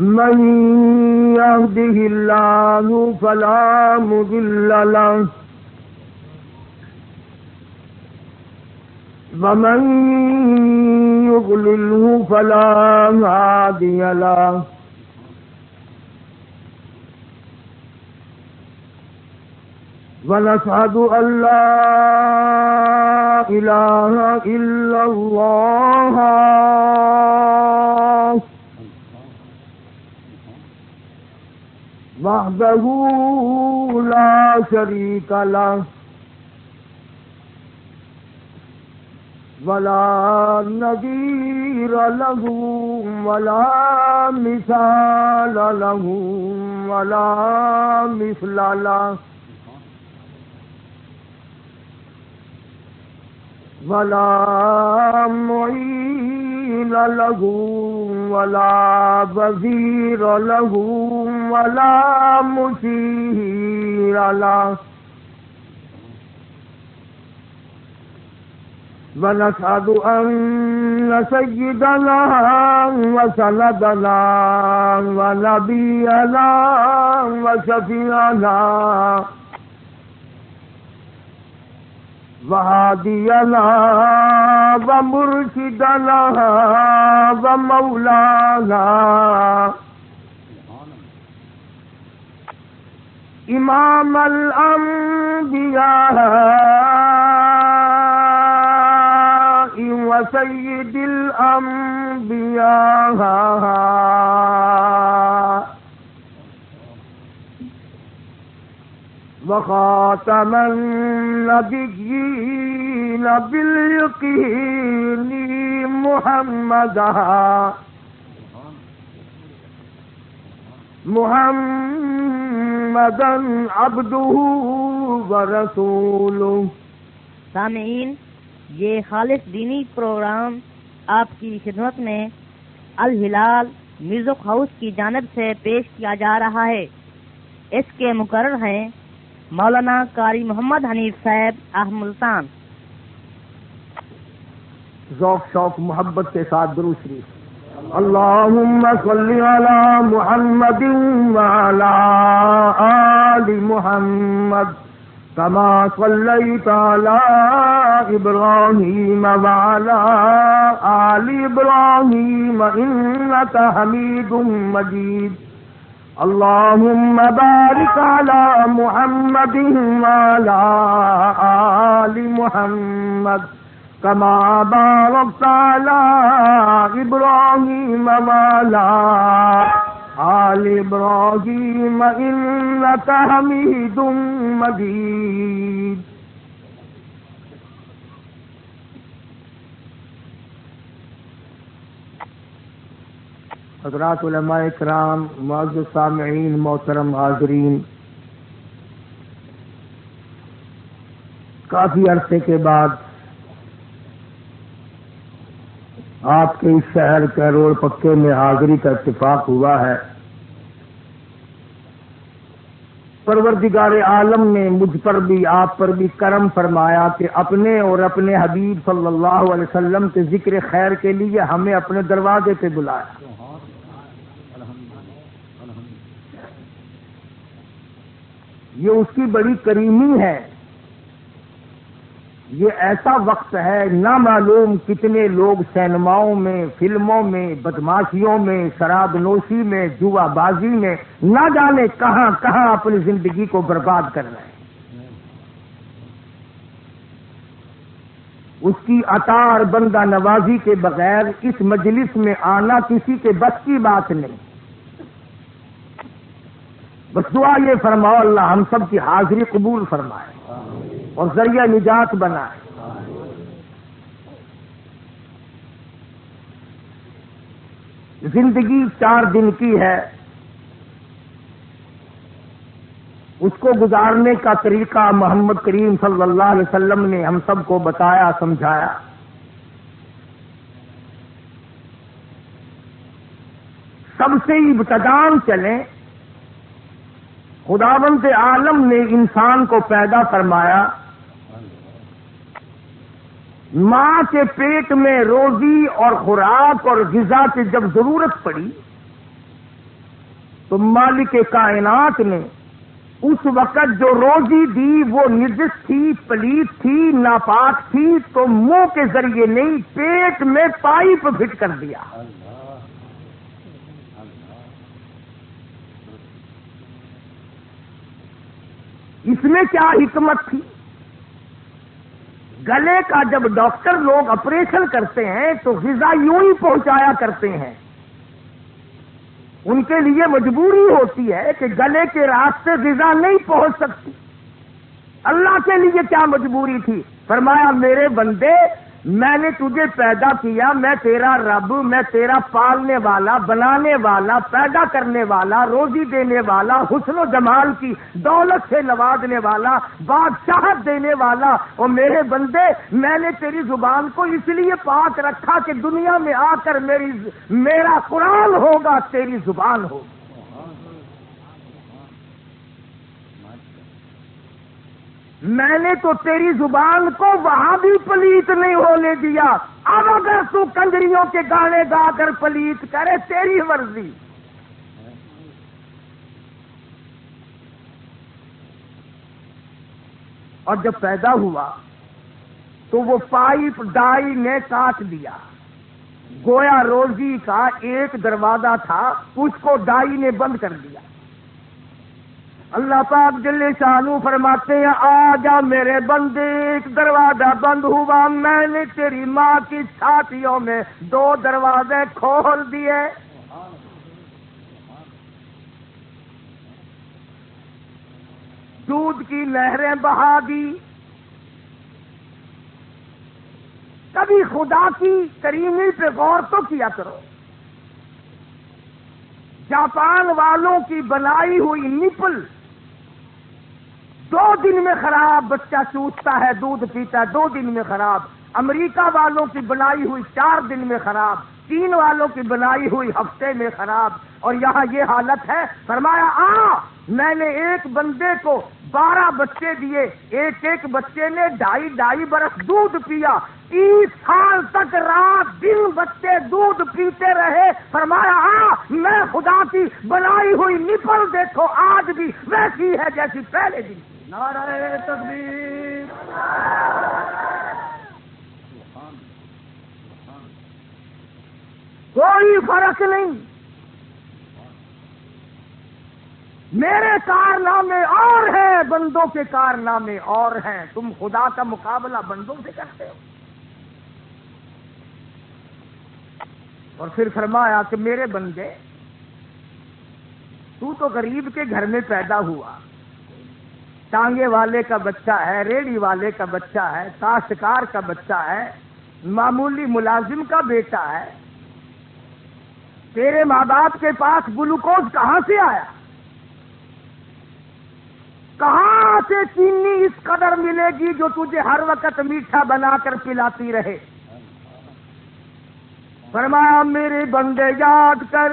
من يهده الله فلا مضل له ومن يضلله فلا هادي له ونشهد أن لا إله إلا الله وحده لا شريك له ولا نظير له ولا مثال له ولا مثل له ولا معين له ولا وزير له ولا مشير له ونشهد أن سيدنا وسندنا ونبينا وشفيعنا وهادينا ومرشدنا ومولانا إمام الأنبياء وسيد الأنبياء وخاتم النبيين باليقين محمدا عبده ورسوله. سامعین، یہ خالص دینی پروگرام آپ کی خدمت میں الہلال میوزک ہاؤس کی جانب سے پیش کیا جا رہا ہے. اس کے مقرر ہیں مولانا قاری محمد حنیف صاحب ملتان. ذوق شوق محبت کے ساتھ درود شریف. اللهم صل على محمد وعلى آل محمد كما صليت على إبراهيم وعلى آل إبراهيم إنك حميد مجيد. اللهم بارك على محمد وعلى آل محمد كما باركت على إبراهيم وعلى آل إبراهيم إنك حميد مجيد. حضرات علماء کرام، معزز سامعین، محترم حاضرین، کافی عرصے کے بعد آپ کے اس شہر کیرول پکے میں حاضری کا اتفاق ہوا ہے. پروردگار عالم نے مجھ پر بھی آپ پر بھی کرم فرمایا کہ اپنے اور اپنے حبیب صلی اللہ علیہ وسلم کے ذکر خیر کے لیے ہمیں اپنے دروازے پہ بلایا. یہ اس کی بڑی کریمی ہے. یہ ایسا وقت ہے، نہ معلوم کتنے لوگ سینماؤں میں، فلموں میں، بدماشیوں میں، شراب نوشی میں، جوا بازی میں، نہ جانے کہاں کہاں اپنی زندگی کو برباد کر رہے ہیں. اس کی عطا اور بندہ نوازی کے بغیر اس مجلس میں آنا کسی کے بس کی بات نہیں. بس دعا یہ فرماؤ اللہ ہم سب کی حاضری قبول فرمائے اور ذریعہ نجات بنائے. زندگی 4 دن کی ہے، اس کو گزارنے کا طریقہ محمد کریم صلی اللہ علیہ وسلم نے ہم سب کو بتایا، سمجھایا. سب سے ابتدان چلیں. خداوند عالم نے انسان کو پیدا فرمایا، ماں کے پیٹ میں روزی اور خوراک اور غذا کی جب ضرورت پڑی تو مالک کائنات نے اس وقت جو روزی دی وہ نجس تھی، پلیت تھی، ناپاک تھی، تو منہ کے ذریعے نہیں، پیٹ میں پائپ فٹ کر دیا۔ اس میں کیا حکمت تھی؟ گلے کا جب ڈاکٹر لوگ آپریشن کرتے ہیں تو غذا یوں ہی پہنچایا کرتے ہیں، ان کے لیے مجبوری ہوتی ہے کہ گلے کے راستے غذا نہیں پہنچ سکتی۔ اللہ کے لیے کیا مجبوری تھی؟ فرمایا میرے بندے، میں نے تجھے پیدا کیا، میں تیرا رب، میں تیرا پالنے والا، بنانے والا، پیدا کرنے والا، روزی دینے والا، حسن و جمال کی دولت سے نوازنے والا، بادشاہت دینے والا، اور میرے بندے میں نے تیری زبان کو اس لیے پاک رکھا کہ دنیا میں آ کر میرا قرآن ہوگا، تیری زبان ہوگی۔ میں نے تو تیری زبان کو وہاں بھی پلیت نہیں ہونے دیا، اب اگر تو کنجریوں کے گانے گا کر پلیت کرے تیری مرضی۔ اور جب پیدا ہوا تو وہ پائپ ڈائی نے کاٹ دیا، گویا روزی کا ایک دروازہ تھا، اس کو ڈائی نے بند کر دیا۔ اللہ پاک جل شانو فرماتے ہیں آ جا میرے بندے، ایک دروازہ بند ہوا، میں نے تیری ماں کی چھاتیوں میں 2 دروازے کھول دیے۔ دودھ کی نہریں بہا دی۔ کبھی خدا کی کریمی پہ غور تو کیا کرو، جاپان والوں کی بنائی ہوئی نپل 2 دن میں خراب، بچہ چوستا ہے، دودھ پیتا ہے، 2 دن میں خراب۔ امریکہ والوں کی بنائی ہوئی 4 دن میں خراب، چین والوں کی بنائی ہوئی ہفتے میں خراب، اور یہاں یہ حالت ہے۔ فرمایا میں نے ایک بندے کو 12 بچے دیے، ایک بچے نے 2.5 برس دودھ پیا، 30 سال تک رات دن بچے دودھ پیتے رہے۔ فرمایا میں خدا کی بنائی ہوئی نپل دیکھو آج بھی ویسی ہے جیسی پہلے دن۔ نعرہ تکبیر! کوئی فرق نہیں، میرے کارنامے اور ہیں، بندوں کے کارنامے اور ہیں۔ تم خدا کا مقابلہ بندوں سے کرتے ہو۔ اور پھر فرمایا کہ میرے بندے، تو غریب کے گھر میں پیدا ہوا، ٹانگے والے کا بچہ ہے، ریڑھی والے کا بچہ ہے، کاشتکار کا بچہ ہے، معمولی ملازم کا بیٹا ہے، تیرے ماں باپ کے پاس گلوکوز کہاں سے آیا؟ کہاں سے چینی اس قدر ملے گی جو تجھے ہر وقت میٹھا بنا کر پلاتی رہے؟ فرمایا میرے بندے یاد کر،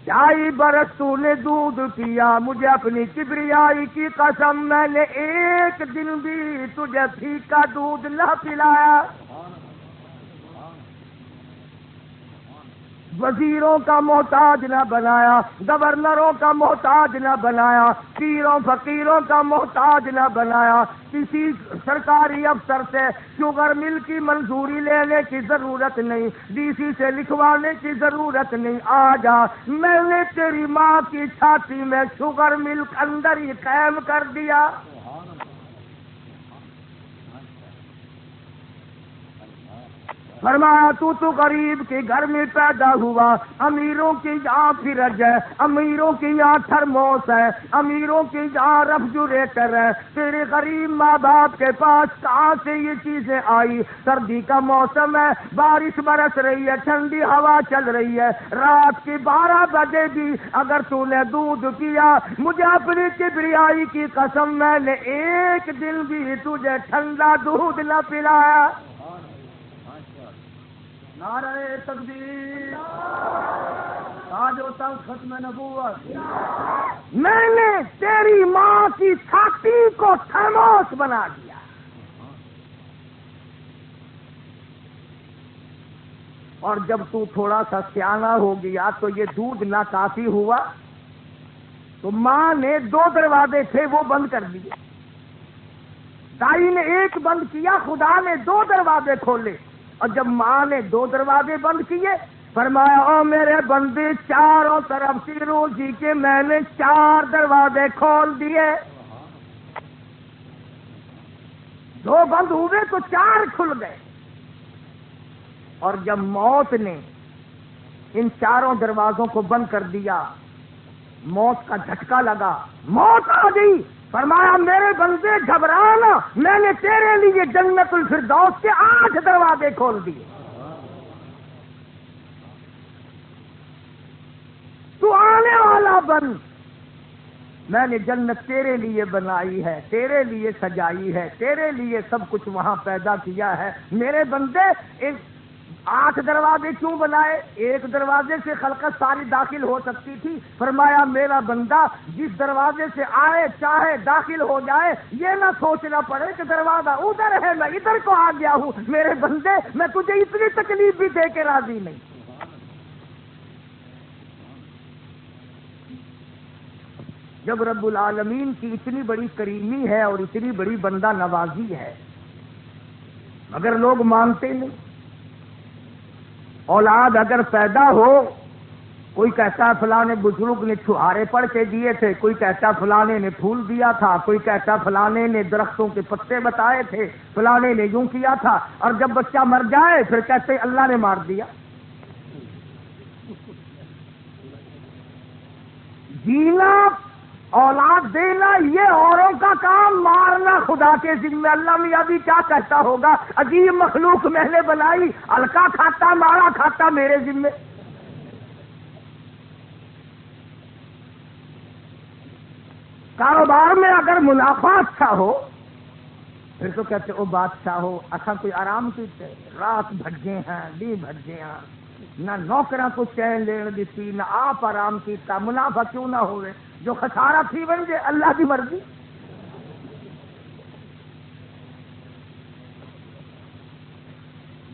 2.5 برس تو نے دودھ پیا، مجھے اپنی کبریائی کی قسم میں نے ایک دن بھی تجھے پھیکا دودھ نہ پلایا۔ وزیروں کا محتاج نہ بنایا، گورنروں کا محتاج نہ بنایا، پیروں فقیروں کا محتاج نہ بنایا، کسی سرکاری افسر سے شوگر مل کی منظوری لینے کی ضرورت نہیں، ڈی سی سے لکھوانے کی ضرورت نہیں۔ آ جا، میں نے تیری ماں کی چھاتی میں شوگر مل اندر ہی قائم کر دیا۔ فرمایا تو غریب کے گھر میں پیدا ہوا، امیروں کی جہاں فرج ہے، امیروں کی یہاں تھرموس ہے، امیروں کی جہاں ریفریجریٹر ہے، تیرے غریب ماں باپ کے پاس کہاں سے یہ چیزیں آئی؟ سردی کا موسم ہے، بارش برس رہی ہے، ٹھنڈی ہوا چل رہی ہے، رات کے 12 بجے بھی اگر تو نے دودھ پیا، مجھے اپنی کبریائی کی قسم میں نے ایک دن بھی تجھے ٹھنڈا دودھ نہ پلایا۔ نعرہ تکبیر! تاج و تخت ختم نبوت! میں نے تیری ماں کی چھاتی کو تھرموس بنا دیا۔ اور جب تو تھوڑا سا سیانا ہو گیا تو یہ دودھ ناکافی ہوا تو ماں نے 2 دروازے تھے وہ بند کر دیے. دائی نے ایک بند کیا, خدا نے 2 دروازے کھولے. اور جب ماں نے 2 دروازے بند کیے فرمایا او میرے بندے چاروں طرف سے روزی کے میں نے 4 دروازے کھول دیے. 2 بند ہوئے تو 4 کھل گئے. اور جب موت نے ان 4 دروازوں کو بند کر دیا, موت کا جھٹکا لگا, موت آ گئی. فرمایا میرے بندے گھبرانا, میں نے تیرے لیے جنت الفردوس کے 8 دروازے کھول دیے. تو آنے والا بن, میں نے جنت تیرے لیے بنائی ہے, تیرے لیے سجائی ہے, تیرے لیے سب کچھ وہاں پیدا کیا ہے. میرے بندے 8 دروازے کیوں بنائے؟ 1 دروازے سے خلقت ساری داخل ہو سکتی تھی. فرمایا میرا بندہ جس دروازے سے آئے چاہے داخل ہو جائے, یہ نہ سوچنا پڑے کہ دروازہ ادھر ہے میں ادھر کو آ گیا ہوں. میرے بندے میں تجھے اتنی تکلیف بھی دے کے راضی نہیں. جب رب العالمین کی اتنی بڑی کریمی ہے اور اتنی بڑی بندہ نوازی ہے, مگر لوگ مانتے نہیں. اولاد اگر پیدا ہو, کوئی کہتا فلانے بزرگ نے چھہارے پڑھ کے دیے تھے, کوئی کہتا فلانے نے پھول دیا تھا, کوئی کہتا فلانے نے درختوں کے پتے بتائے تھے, فلانے نے یوں کیا تھا. اور جب بچہ مر جائے پھر کہتے اللہ نے مار دیا. جینا اولاد دینا یہ اوروں کا کام, مارنا خدا کے ذمہ. اللہ میاں بھی کیا کہتا ہوگا, عجیب مخلوق میں نے بنائی, ہلکا کھاتا مارا کھاتا میرے ذمہ. کاروبار میں اگر منافع اچھا ہو پھر تو کہتے او بادشاہ ہو اچھا کوئی آرام کیتے, رات بھجے ہیں دی بھجے ہیں, نہ نوکراں کو چین لین دیتی نہ آپ آرام کیتا. منافع کیوں نہ ہوئے, جو خسارہ تھی بن جائے اللہ کی مرضی.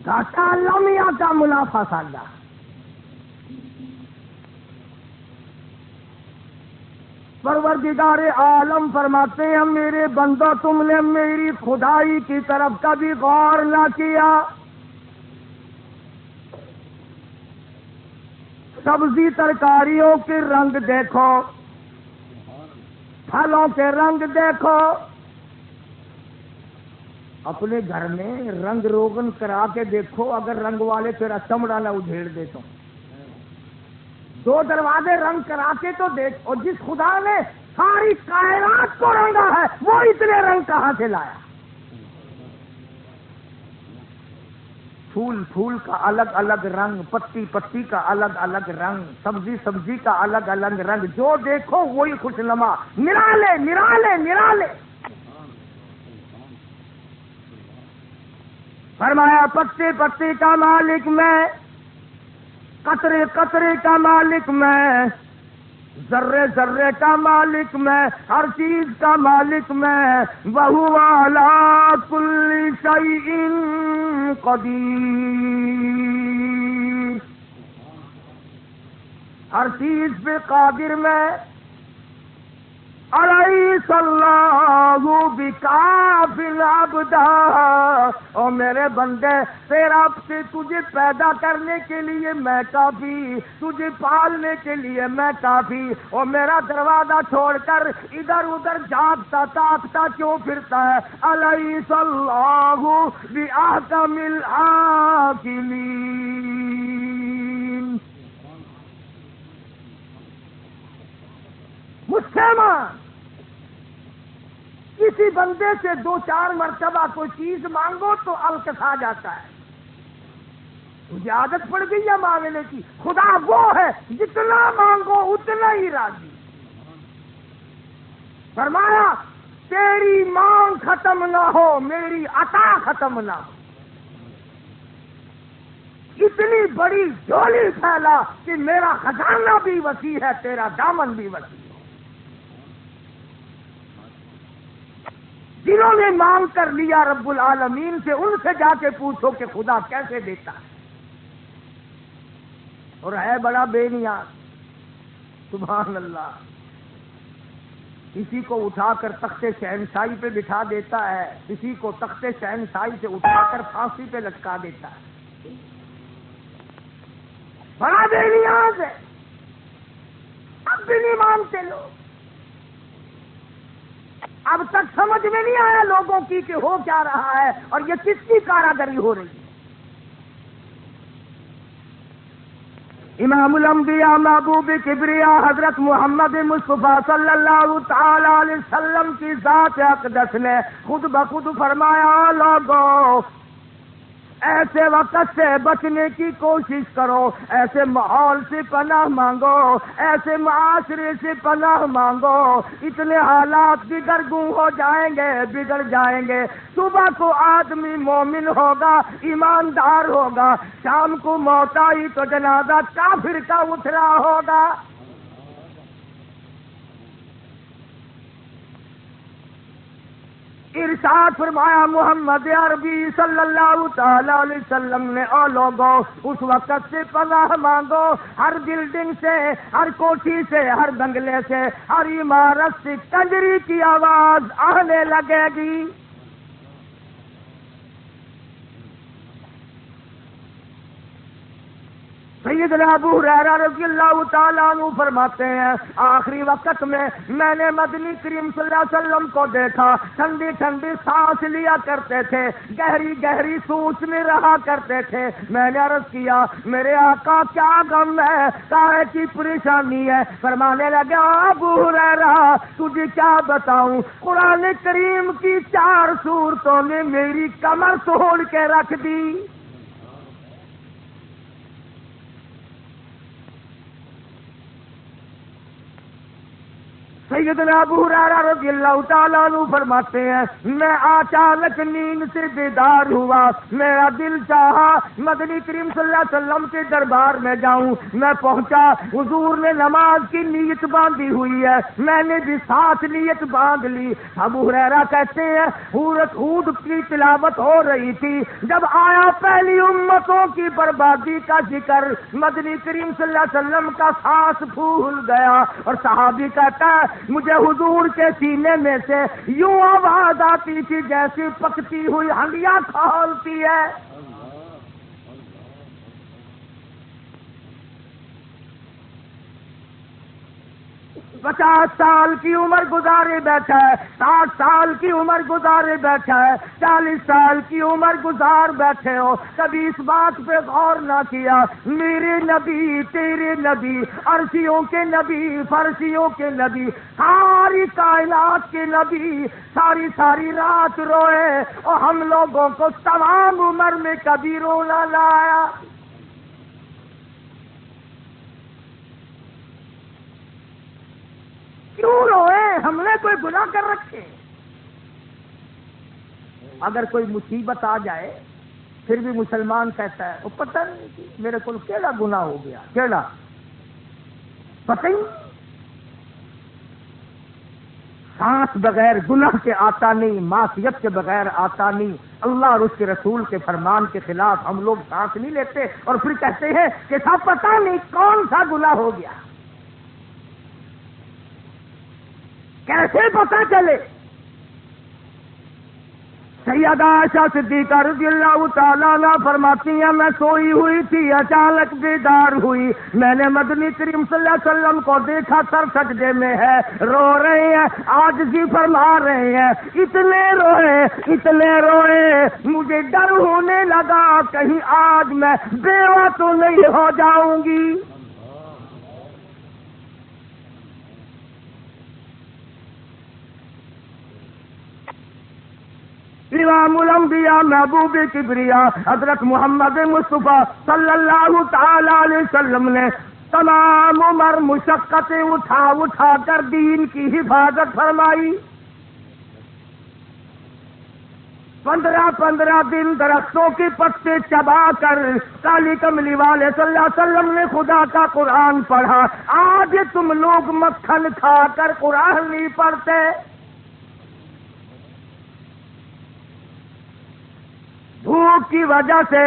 گھاٹا اللہ میاں کا, منافع سادہ. پروردگار عالم فرماتے ہیں میرے بندو تم نے میری خدائی کی طرف کبھی غور نہ کیا. سبزی ترکاریوں کے رنگ دیکھو, پھلوں کے رنگ دیکھو. اپنے گھر میں رنگ روغن کرا کے دیکھو, اگر رنگ والے تیرا چمڑا نہ ادھیڑ دے تو. 2 دروازے رنگ کرا کے تو دیکھ. اور جس خدا نے ساری کائنات کو رنگا ہے وہ اتنے رنگ کہاں سے لایا؟ پھول پھول کا الگ الگ رنگ, پتی پتی کا الگ الگ رنگ, سبزی سبزی کا الگ الگ رنگ. جو دیکھو وہی خوشنما, نرالے نرالے نرالے. فرمایا پتے پتے کا مالک میں, قطرے قطرے کا مالک میں, ذرے ذرے کا مالک میں, ہر چیز کا مالک میں. وَهُوَ عَلَى كُلِّ شَيْءٍ قَدِيرٌ, ہر چیز پہ قادر میں. أَلَيْسَ اللَّهُ بِكَافٍ عَبْدَهُ, اور میرے بندے تیرا سے تجھے پیدا کرنے کے لیے میں کافی, تجھے پالنے کے لیے میں کافی. اور میرا دروازہ چھوڑ کر ادھر ادھر جاگتا تاکتا کیوں پھرتا ہے؟ أَلَيْسَ اللَّهُ بِأَحْكَمِ الْحَاكِمِينَ. مسلمان کسی بندے سے 2-4 مرتبہ کوئی چیز مانگو تو الکسا جاتا ہے. تجھے عادت پڑ گئی ہے مانگنے کی. خدا وہ ہے جتنا مانگو اتنا ہی راضی. فرمایا تیری مانگ ختم نہ ہو میری عطا ختم نہ ہو. اتنی بڑی جھولی پھیلا کہ میرا خزانہ بھی وسیع ہے, تیرا دامن بھی وسیع ہے. جنہوں نے مانگ کر لیا رب العالمین سے, ان سے جا کے پوچھو کہ خدا کیسے دیتا ہے. اور ہے بڑا بے نیاز. سبحان اللہ. کسی کو اٹھا کر تخت شہنشاہی پہ بٹھا دیتا ہے, کسی کو تخت شہنشاہی سے اٹھا کر پھانسی پہ لٹکا دیتا ہے. بڑا بے نیاز ہے. اب بھی نہیں مانتے لوگ. اب تک سمجھ میں نہیں آیا لوگوں کی کہ ہو کیا رہا ہے اور یہ کس کی کاراگری ہو رہی ہے. امام الانبیاء محبوب کبریا حضرت محمد مصطفیٰ صلی اللہ تعالی علیہ وسلم کی ذات اقدس نے خود بخود فرمایا, لوگوں ایسے وقت سے بچنے کی کوشش کرو, ایسے ماحول سے پناہ مانگو, ایسے معاشرے سے پناہ مانگو. اتنے حالات بگڑ ہو جائیں گے, بگڑ جائیں گے. صبح کو آدمی مومن ہوگا, ایماندار ہوگا, شام کو موت آئی تو جنازہ کافر کا اٹھ رہا ہوگا. ارشاد فرمایا محمد عربی صلی اللہ تعالی علیہ وسلم نے, او لوگوں اس وقت سے پناہ مانگو, ہر بلڈنگ سے, ہر کوٹھی سے, ہر بنگلے سے, ہر عمارت سے کنجری کی آواز آنے لگے گی. سیدنا ابو ہریرہ رضی اللہ تعالیٰ عنہ فرماتے ہیں, آخری وقت میں نے مدنی کریم صلی اللہ علیہ وسلم کو دیکھا, ٹھنڈی ٹھنڈی سانس لیا کرتے تھے, گہری گہری سوچ میں رہا کرتے تھے. میں نے عرض کیا میرے آقا کیا غم ہے, کاہے کی پریشانی ہے؟ فرمانے لگے, ابو ہریرہ تجھے کیا بتاؤں, قرآن کریم کی 4 سورتوں نے میری کمر توڑ کے رکھ دی. سیدنا ابو ہریرہ رضی اللہ تعالیٰ عنہ فرماتے ہیں, میں اچانک نیند سے بیدار ہوا, میرا دل چاہا مدنی کریم صلی اللہ علیہ وسلم کے دربار میں جاؤں. میں پہنچا, حضور نے نماز کی نیت باندھی ہوئی ہے, میں نے بھی ساتھ نیت باندھ لی. ابو ہریرہ کہتے ہیں سورۃ ہود کی تلاوت ہو رہی تھی, جب آیا پہلی امتوں کی بربادی کا ذکر, مدنی کریم صلی اللہ علیہ وسلم کا سانس پھول گیا. اور صحابی کہتا ہے مجھے حضور کے سینے میں سے یوں آواز آتی تھی جیسی پکتی ہوئی ہنڈیا کھولتی ہے. 50 سال کی عمر گزارے بیٹھا ہے, 60 سال کی عمر گزارے بیٹھا ہے, 40 سال کی عمر گزار بیٹھے ہو, کبھی اس بات پہ غور نہ کیا میرے نبی, تیرے نبی, عرشیوں کے نبی, فرشیوں کے نبی, ساری کائنات کے نبی ساری ساری رات روئے اور ہم لوگوں کو تمام عمر میں کبھی رونا نہ آیا. کیوں روئے؟ ہم نے کوئی گناہ کر رکھے؟ اگر کوئی مصیبت آ جائے پھر بھی مسلمان کہتا ہے وہ پتہ نہیں میرے کو کیڑا گناہ ہو گیا, کیڑا پتہ ہی. سانس بغیر گناہ کے آتا نہیں, معصیت کے بغیر آتا نہیں. اللہ اور اس کے رسول کے فرمان کے خلاف ہم لوگ سانس نہیں لیتے اور پھر کہتے ہیں کہ صاحب پتہ نہیں کون سا گناہ ہو گیا. کیسے پتہ چلے؟ سیدہ عائشہ صدیقہ رضی اللہ تعالیٰ عنہ فرماتی ہیں میں سوئی ہوئی تھی, اچانک بیدار ہوئی, میں نے مدنی کریم صلی اللہ علیہ وسلم کو دیکھا سر سجدے میں ہے, رو رہے ہیں, عاجزی فرما رہے ہیں, اتنے روئے مجھے ڈر ہونے لگا کہیں آج میں بیوہ تو نہیں ہو جاؤں گی. امام الانبیاء محبوب کبریا حضرت محمد مصطفیٰ صلی اللہ تعالی علیہ وسلم نے تمام عمر مشقتیں اٹھا کر دین کی حفاظت فرمائی. 15 دن درختوں کے پتے چبا کر کالی کملی والے صلی اللہ علیہ وسلم نے خدا کا قرآن پڑھا. آج تم لوگ مکھن کھا کر قرآن نہیں پڑھتے, بھوک کی وجہ سے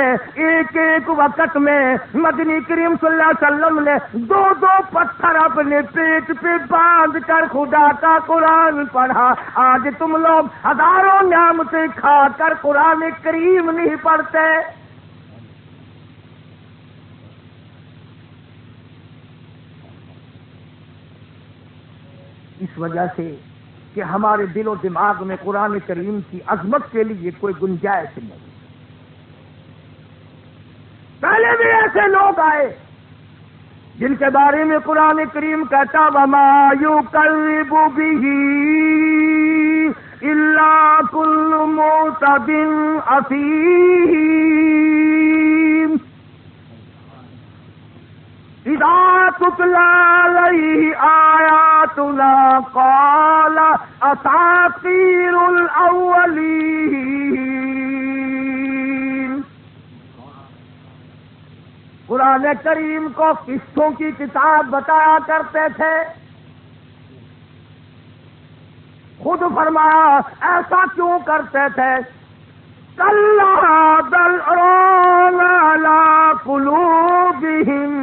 ایک ایک وقت میں مدنی کریم صلی اللہ علیہ وسلم نے دو دو پتھر اپنے پیٹ پہ باندھ کر خدا کا قرآن پڑھا. آج تم لوگ ہزاروں نعمتیں کھا کر قرآن کریم نہیں پڑھتے. اس وجہ سے کہ ہمارے دل و دماغ میں قرآن کریم کی عظمت کے لیے کوئی گنجائش نہیں. پہلے بھی ایسے لوگ آئے جن کے بارے میں قرآن کریم کہتا وما یکذب بہ الا کل معتد اثیم اذا تتلی علیہ آیاتنا قال اساطیر الاولین. قرآن کریم کو قصوں کی کتاب بتایا کرتے تھے. خود فرمایا ایسا کیوں کرتے تھے؟ کلا بل ران علی قلوبہم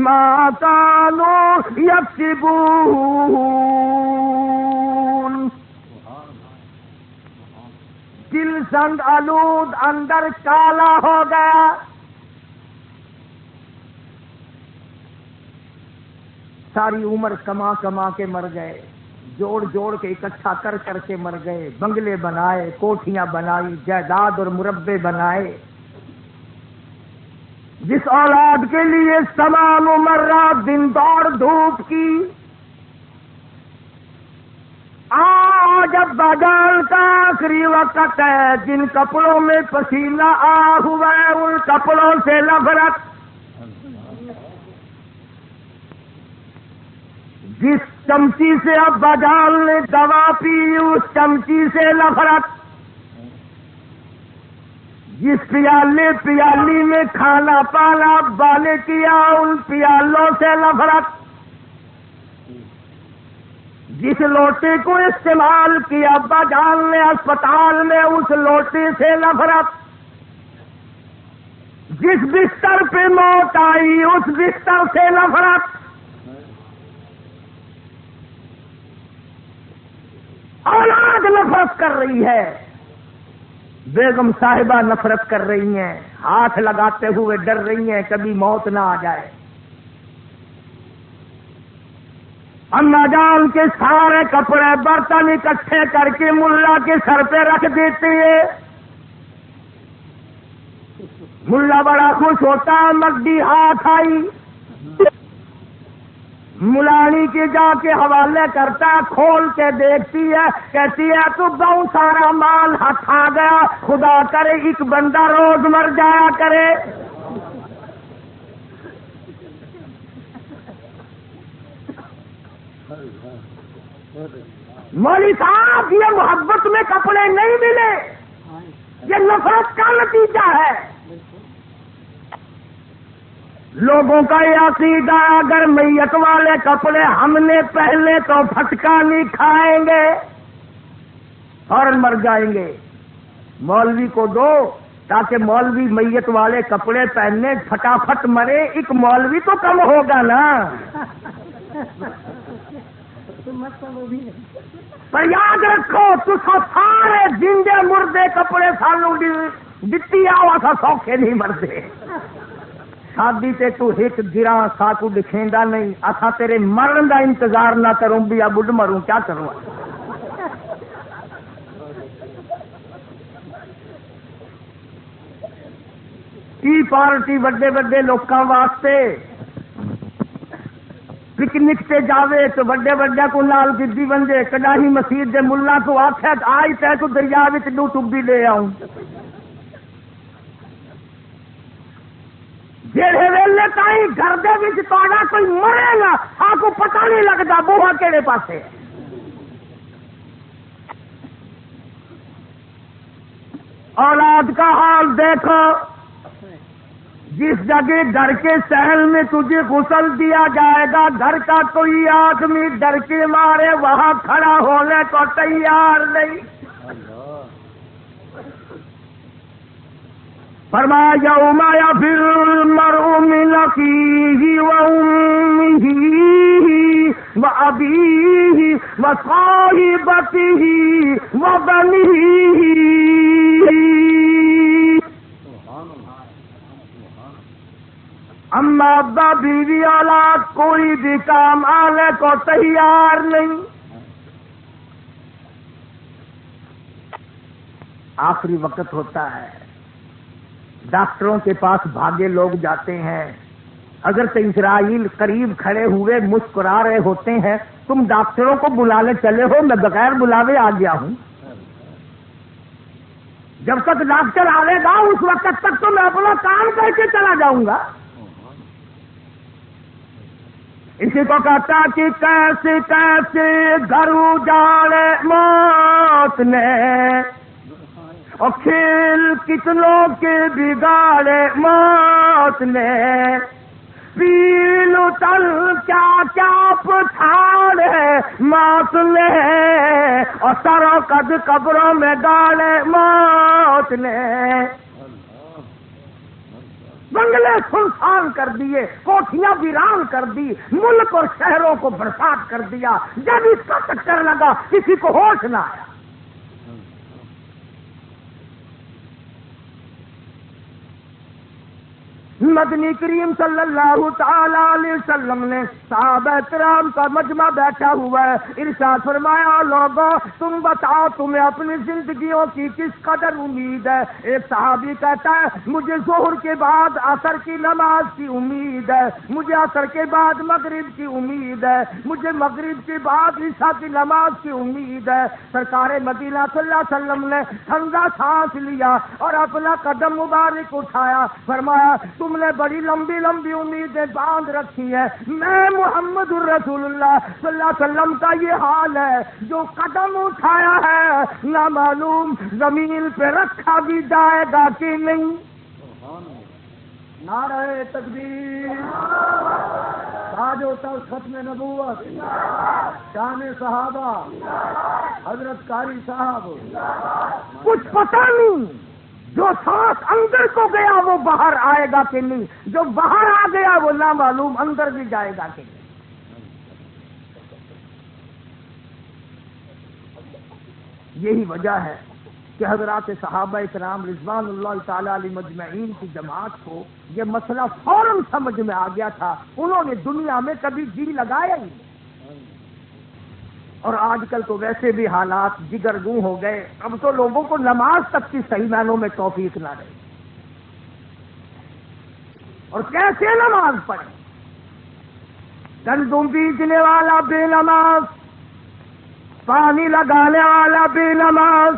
ما کانوا یکسبون. دل سنگ آلود اندر کالا ہو گیا. ساری عمر کما کما کے مر گئے, جوڑ جوڑ کے اکٹھا کر کر کے مر گئے, بنگلے بنائے, کوٹھیاں بنائی, جائیداد اور مربے بنائے. جس اولاد کے لیے تمام عمر رات دن دوڑ دھوپ کی, آج اب بجال کا آخری وقت ہے. جن کپڑوں میں پسینہ آ ہوا ہے ان کپڑوں سے نفرت. جس چمچی سے ابا جان نے دوا پی اس چمچی سے نفرت. جس پیالی میں کھانا پانا ابا نے کیا ان پیالوں سے نفرت. جس لوٹے کو استعمال کیا ابا جان نے اسپتال میں اس لوٹے سے نفرت. جس بستر پہ موت آئی اس بستر سے نفرت. اولاد نفرت کر رہی ہے, بیگم صاحبہ نفرت کر رہی ہیں, ہاتھ لگاتے ہوئے ڈر رہی ہیں کبھی موت نہ آ جائے. اما جان کے سارے کپڑے برتن اکٹھے کر کے ملا کے سر پہ رکھ دیتے ہیں. ملا بڑا خوش ہوتا, مگڈی ہاتھ آئی, ملانی کے جا کے حوالے کرتا, کھول کے دیکھتی ہے, کہتی ہے تو بہت سارا مال ہاتھ آ گیا, خدا کرے ایک بندہ روز مر جایا کرے. مولوی صاحب یہ محبت میں کپڑے نہیں ملے, یہ نفرت کا نتیجہ ہے. لوگوں کا یہ عقیدہ اگر میت والے کپڑے ہم نے پہلے تو پھٹکا نہیں کھائیں گے, فوراً مر جائیں گے. مولوی کو دو تاکہ مولوی میت والے کپڑے پہننے پھٹافٹ مرے, ایک مولوی تو کم ہوگا نا. پر یاد رکھو تو سارے زندے مردے کپڑے سانو دتی آوا سا سوکھے نہیں مرتے. شادی تے تو ایک گراں ساکو دکھیندا نہیں, اساں تیرے مرن دا انتظار نہ کروں بھی یا بڈھ مروں, کیا کروں. کی پارٹی وڈے وڈے لوکاں واسطے پکنک تے جاوے تو وڈے وڈے کو نال گدی بندے, کڈاہی مسجد دے ملا تو آکھے آج تے تو دریا وچ دو ٹبی لے آؤں. جہے ویلے تائیں گھر دے وچ تہاڈا کوئی مرے گا آپ کو پتہ نہیں لگتا بوہا کہڑے پاسے. اولاد کا حال دیکھو, جس جگہ ڈر کے سہل میں تجھے غسل دیا جائے گا گھر کا کوئی آدمی ڈر کے مارے وہاں کھڑا ہونے کو تیار نہیں. فرمایا یوم یفر المرء من اخیہ وامہ وابیہ وصاحبتہ وبنیہ. اما ابا بیوی اولاد کوئی بھی کام آنے کو تیار نہیں. آخری وقت ہوتا ہے، ڈاکٹروں کے پاس بھاگے لوگ جاتے ہیں. حضرت اسرائیل قریب کھڑے ہوئے مسکرا رہے ہوتے ہیں، تم ڈاکٹروں کو بلانے چلے ہو، میں بغیر بلاوے آ گیا ہوں. جب تک ڈاکٹر آئے گا اس وقت تک تو میں اپنا کام کر کے چلا جاؤں گا. اسی کو کہتا کہ کیسے کیسے گھر اجاڑے موت نے، اور کھیل کتنوں کے بگاڑے موت نے. پیل تل کیا کیا پچھاڑے موت نے، اور سروں قد قبروں میں گاڑے موت نے. بنگلے سنسان کر دیے، کوٹھیاں ویران کر دی، ملک اور شہروں کو برباد کر دیا. جب اس کا چکر لگا کسی کو ہوش نہ آیا. مدنی کریم صلی اللہ تعالی علیہ وسلم نے صحابہ کرام کا مجمع بیٹھا ہوا ہے، ارشاد فرمایا لوگوں تم بتاؤ تمہیں اپنی زندگیوں کی کس قدر امید ہے. ایک صحابی کہتا ہے مجھے ظہر کے بعد عصر کی نماز کی امید ہے، مجھے عصر کے بعد مغرب کی امید ہے، مجھے مغرب کے بعد عشاء کی نماز کی امید ہے. سرکار مدینہ صلی اللہ علیہ وسلم نے ٹھنڈا سانس لیا اور اپنا قدم مبارک اٹھایا، فرمایا تم نے بڑی لمبی لمبی امیدیں باندھ رکھی ہے. میں محمد الرسول اللہ صلی اللہ علیہ وسلم کا یہ حال ہے، جو قدم اٹھایا ہے نہ معلوم زمین پہ رکھا بھی جائے گا کہ نہیں. نعرہ تکبیر، تاج و تاج ختم نبوت، شان صحابہ، حضرت قاری صاحب. کچھ پتہ نہیں، جو سانس اندر کو گیا وہ باہر آئے گا کہ نہیں، جو باہر آ گیا وہ نامعلوم اندر بھی جائے گا کہ نہیں. یہی وجہ ہے کہ حضرات صحابہ کرام رضوان اللہ تعالی علیہ مجمعین کی جماعت کو یہ مسئلہ فوراً سمجھ میں آ گیا تھا. انہوں نے دنیا میں کبھی جی لگایا ہی نہیں. اور آج کل تو ویسے بھی حالات جگرگوں ہو گئے، اب تو لوگوں کو نماز تک کی صحیح معنوں میں توفیق نہ رہی. اور کیسے نماز پڑھے؟ گندم بیجنے والا بے نماز، پانی لگانے والا بے نماز،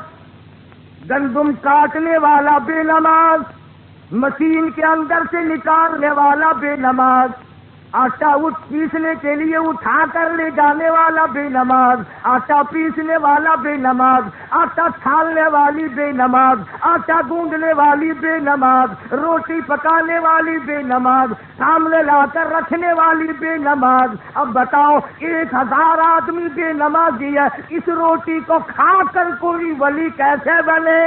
گندم کاٹنے والا بے نماز، مشین کے اندر سے نکالنے والا بے نماز، آٹا پیسنے کے لیے اٹھا کر لے جانے والا بے نماز، آٹا پیسنے والا بے نماز، آٹا چھالنے والی بے نماز، آٹا گوندنے والی بے نماز، روٹی پکانے والی بے نماز، سامنے لا کر رکھنے والی بے نماز. اب بتاؤ 1000 آدمی بے نمازی ہے، اس روٹی کو کھا کر کوئی ولی کیسے بنے؟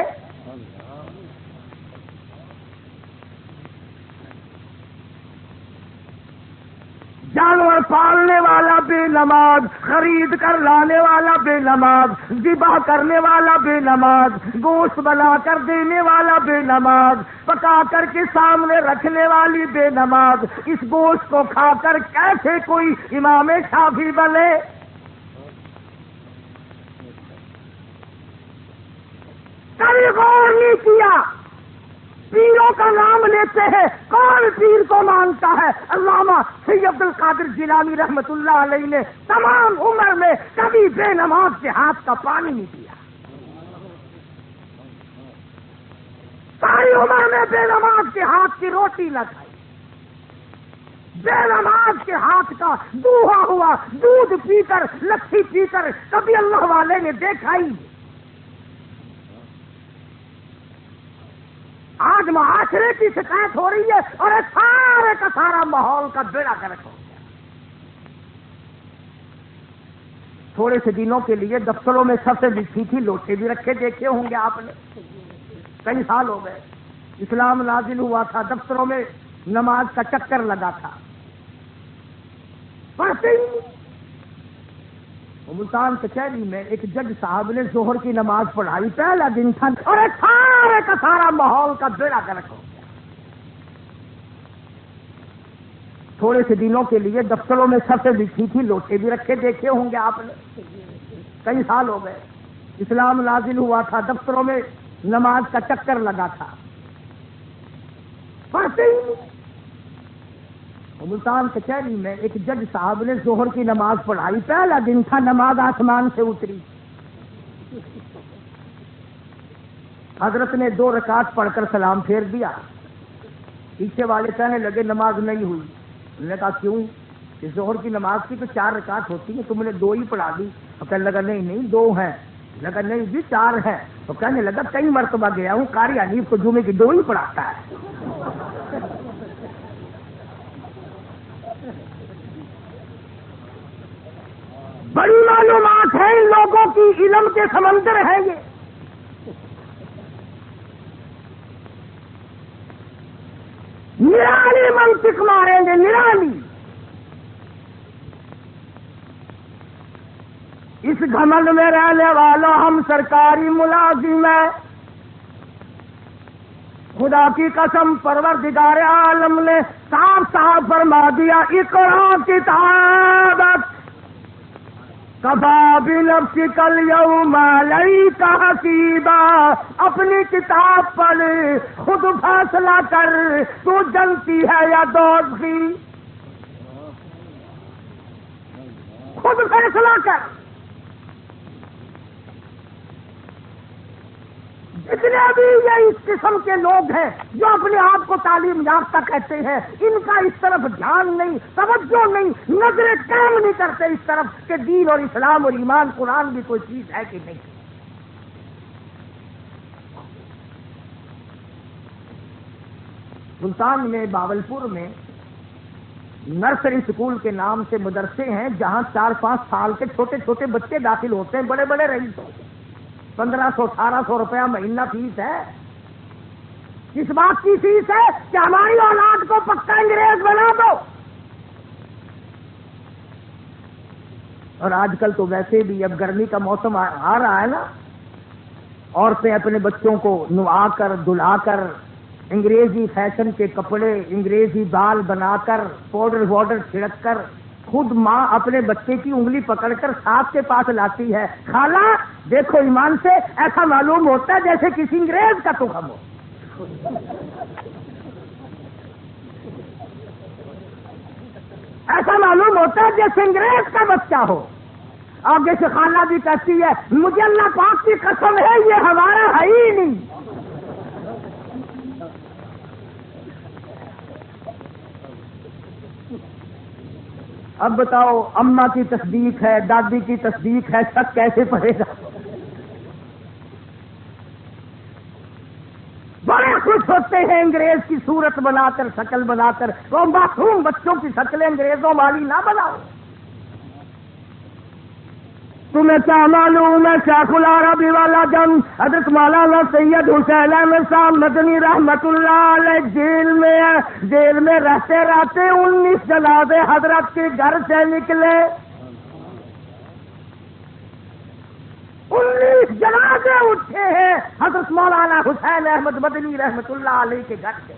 جانور پالنے والا بے نماز، خرید کر لانے والا بے نماز، ذبح کرنے والا بے نماز، گوشت بنا کر دینے والا بے نماز، پکا کر کے سامنے رکھنے والی بے نماز. اس گوشت کو کھا کر کیسے کوئی امام شافعی بنے؟ کبھی غور نہیں کیا. پیروں کا نام لیتے ہیں، کون پیر کو مانتا ہے؟ علامہ سید عبد القادر جیلانی رحمت اللہ علیہ نے تمام عمر میں کبھی بے نماز کے ہاتھ کا پانی نہیں پیا. ساری عمر میں بے نماز کے ہاتھ کی روٹی نہ کھائی. بے نماز کے ہاتھ کا دوہا ہوا دودھ پی کر، لسی پی کر کبھی اللہ والے نے دیکھا ہی. آج معاشرے کی شکایت ہو رہی ہے اور سارے کا سارا ماحول کا بیڑا گرک ہو گیا. تھوڑے سے دنوں کے لیے دفتروں میں سب سے بچھی تھی، لوٹے بھی رکھے دیکھے ہوں گے آپ نے، کئی سال ہو گئے. اسلام نازل ہوا تھا، دفتروں میں نماز کا چکر لگا تھا، پڑھتے ہی نہیں۔ ملتان کچہری میں ایک جج صاحب نے ظہر کی نماز پڑھائی، پہلا دن تھا اور سارے کا سارا ماحول کا بیڑا گرک ہو گیا۔ تھوڑے سے دنوں کے لیے دفتروں میں صفیں بچھی تھی، لوٹے بھی رکھے دیکھے ہوں گے آپ نے، کئی سال ہو گئے۔ اسلام نازل ہوا تھا، دفتروں میں نماز کا چکر لگا تھا، پڑھتے ہی نہیں۔ ملتان کچہری میں ایک جج صاحب نے ظہر کی نماز پڑھائی، پہلا دن تھا، نماز آسمان سے اتری۔ حضرت نے 2 رکعت پڑھ کر سلام پھیر دیا۔ پیچھے والے کہنے لگے نماز نہیں ہوئی۔ انہوں نے کہا کیوں؟ کہ ظہر کی نماز کی تو 4 رکعت ہوتی ہیں، تم نے 2 ہی پڑھا دی۔ تو کہنے لگا نہیں 2 ہیں۔ لگا نہیں جی 4 ہیں۔ تو کہنے لگا کئی مرتبہ گیا ہوں، قاری حنیف کو جمعے کی 2 ہی پڑھاتا ہے۔ بڑی معلومات ہے ان لوگوں کی، علم کے سمندر ہے یہ۔ نرالی منطق ماریں گے، نرالی۔ اس گھمنڈ میں رہنے والوں ہم سرکاری ملازم ہیں۔ خدا کی قسم پروردگار عالم نے صاف صاف فرما دیا، اقرا کتابک کفی بنفسک الیوم علیک حسیبا۔ اپنی کتاب پڑھ، خود فیصلہ کر، تو جنتی ہے یا دوزخی، خود فیصلہ کر۔ جتنے بھی یہ اس قسم کے لوگ ہیں جو اپنے آپ کو تعلیم یافتہ کہتے ہیں، ان کا اس طرف دھیان نہیں، توجہ نہیں، نظریں کام نہیں کرتے اس طرف کہ دین اور اسلام اور ایمان قرآن بھی کوئی چیز ہے کہ نہیں۔ ملتان میں باولپور میں نرسری اسکول کے نام سے مدرسے ہیں جہاں 4-5 سال کے چھوٹے چھوٹے بچے داخل ہوتے ہیں، بڑے بڑے رئیس ہوتے ہیں۔ 1500-1800 روپیہ مہینہ فیس ہے۔ کس بات کی فیس ہے؟ کہ ہماری اولاد کو پکا انگریز بنا دو۔ اور آج کل تو ویسے بھی اب گرمی کا موسم آ رہا ہے نا، عورتیں اپنے بچوں کو نوا کر دھلا کر انگریزی فیشن کے کپڑے، انگریزی بال بنا کر، پاؤڈر واڈر چھڑک کر، خود ماں اپنے بچے کی انگلی پکڑ کر ساتھ کے پاس لاتی ہے، خالہ دیکھو ایمان سے، ایسا معلوم ہوتا ہے جیسے کسی انگریز کا تخم ہو۔ ایسا معلوم ہوتا ہے جیسے انگریز کا بچہ ہو۔ آگے سے خالہ بھی کہتی ہے مجھے اللہ پاک کی قسم ہے یہ ہمارا ہے ہی نہیں۔ اب بتاؤ، اماں کی تصدیق ہے، دادی کی تصدیق ہے، شک کیسے پڑے گا؟ بڑے خوش ہوتے ہیں انگریز کی صورت بنا کر، شکل بنا کر۔ وہ معصوم بچوں کی شکلیں انگریزوں والی نہ بناؤ۔ تمہیں کیا معلوم ہے شیخ العربی والا جن حضرت مولانا سید حسین احمد صاحب مدنی رحمت اللہ علیہ جیل میں رہتے رہتے 19 جنازے حضرت کے گھر سے نکلے۔ 19 جنازے اٹھے ہیں حضرت مولانا حسین احمد مدنی رحمت اللہ علیہ کے گھر سے۔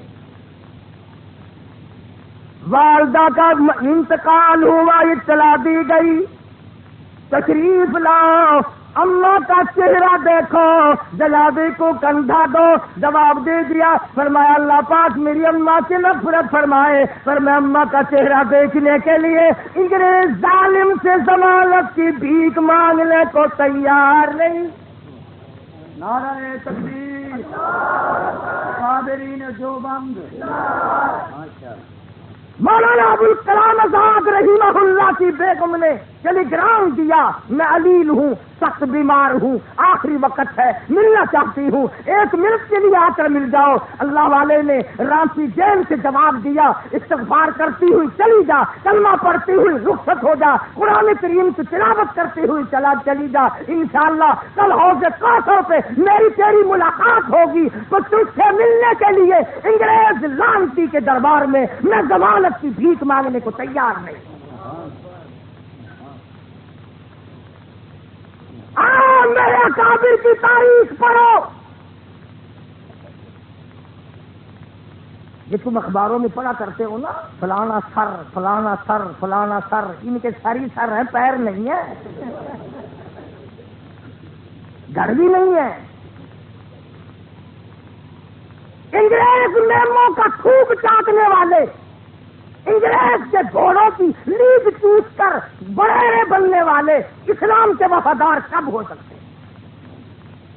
والدہ کا انتقال ہوا، اطلاع دی گئی، تشریف لاؤ، اماں کا چہرہ دیکھو، جنازے کو کندھا دو۔ جواب دے دیا، فرمایا اللہ پاک میری اماں سے نفرت فرمائے، پر میں اماں کا چہرہ دیکھنے کے لیے انگریز ظالم سے ضمانت کی بھیک مانگنے کو تیار نہیں۔ نعرہ تکبیر، قادرین دیوبند۔ مولانا ابوالکلام آزاد رحمہ اللہ کی بیگم نے ٹیلی گرام دیا، میں علیل ہوں، سخت بیمار ہوں، آخری وقت ہے، ملنا چاہتی ہوں، 1 منٹ کے لیے آ کر مل جاؤ۔ اللہ والے نے رانچی جیل سے جواب دیا، استغفار کرتی ہوئی چلی جا، کلمہ پڑھتی ہوئی رخصت ہو جا، قرآن کریم کی تلاوت کرتی ہوئی چلی جا، انشاءاللہ کل حوض کوثر پہ میری تیری ملاقات ہوگی تو تجھ سے ملنے کے لیے انگریز لانتی کے دربار میں میں ضمانت کی بھیک مانگنے کو تیار نہیں۔ میرے اکابر کی تاریخ پڑھو۔ یہ تم اخباروں میں پڑھا کرتے ہو نا، فلانا سر فلانا سر فلانا سر، ان کے سر ہی سر ہیں، پیر نہیں ہے، گھر بھی نہیں ہے۔ انگریز میموں کا تھوک چاٹنے والے، انگریز کے گھوڑوں کی لیگ چوس کر بڑے بننے والے اسلام کے وفادار کب ہو سکتے ہیں؟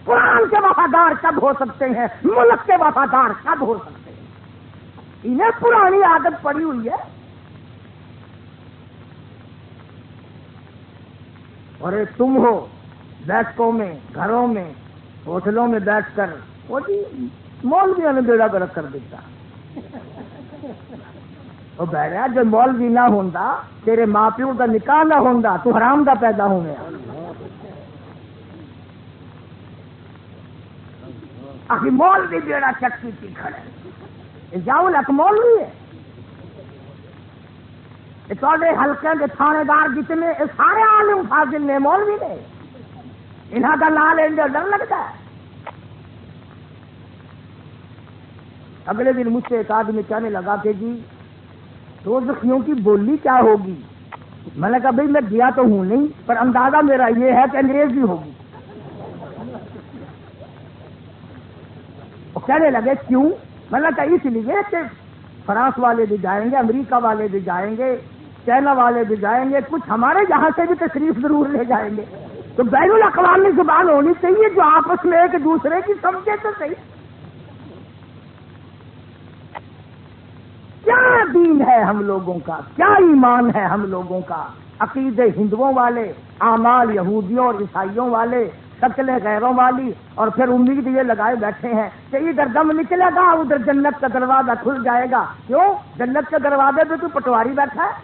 قرآن کے وفادار کب ہو سکتے ہیں؟ ملک کے وفادار کب ہو سکتے ہیں؟ انہیں پرانی عادت پڑی ہوئی ہے۔ اور تم ہو بیٹھکوں میں، گھروں میں، ہوٹلوں میں بیٹھ کر وہ جی مولویوں نے بیڑا گرک کر دیتا۔ وہ بہریا جو مولوی نہ ہوندا، تیرے ماں پیو کا نکاح نہ ہوندا، تو حرام دا پیدا ہو گیا۔ آخر مولوی بیڑا چکی تھی کھڑے، جاؤ لک مولوی ہے۔ تھوڑے حلقے کے تھانے دار جتنے سارے عالم فاضل نے، مولوی نے، انہاں کا نام لینے ڈر لگتا ہے۔ اگلے دن مجھ سے ایک آدمی کہنے لگا کہ جی دوزخیوں کی بولی کیا ہوگی؟ میں نے کہا بھائی میں گیا تو ہوں نہیں، پر اندازہ میرا یہ ہے کہ انگریزی ہوگی۔ وہ کہنے لگے کیوں؟ میں نے کہا اس لیے کہ فرانس والے بھی جائیں گے، امریکہ والے بھی جائیں گے، چائنا والے بھی جائیں گے، کچھ ہمارے یہاں سے بھی تشریف ضرور لے جائیں گے، تو بین الاقوامی زبان ہونی چاہیے جو آپس میں ایک دوسرے کی سمجھے تو صحیح۔ کیا دین ہے ہم لوگوں کا، کیا ایمان ہے ہم لوگوں کا؟ عقیدے ہندوؤں والے، اعمال یہودیوں اور عیسائیوں والے، شکلیں غیروں والی، اور پھر امید یہ لگائے بیٹھے ہیں کہ ادھر دم نکلے گا ادھر جنت کا دروازہ کھل جائے گا۔ کیوں؟ جنت کے دروازے پہ تو پٹواری بیٹھا ہے۔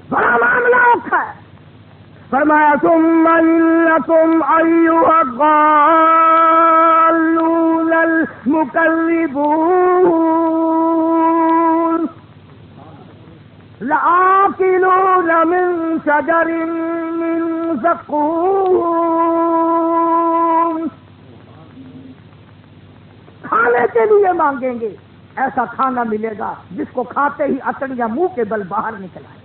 بڑا معاملہ اوکھا ہے۔ فرمایا ثم انکم ایھا الضالون المکذبون لآکلون من شجر من زقوم، کھانے کے لیے مانگیں گے، ایسا کھانا ملے گا جس کو کھاتے ہی اتڑیاں منہ کے بل باہر نکل آئے۔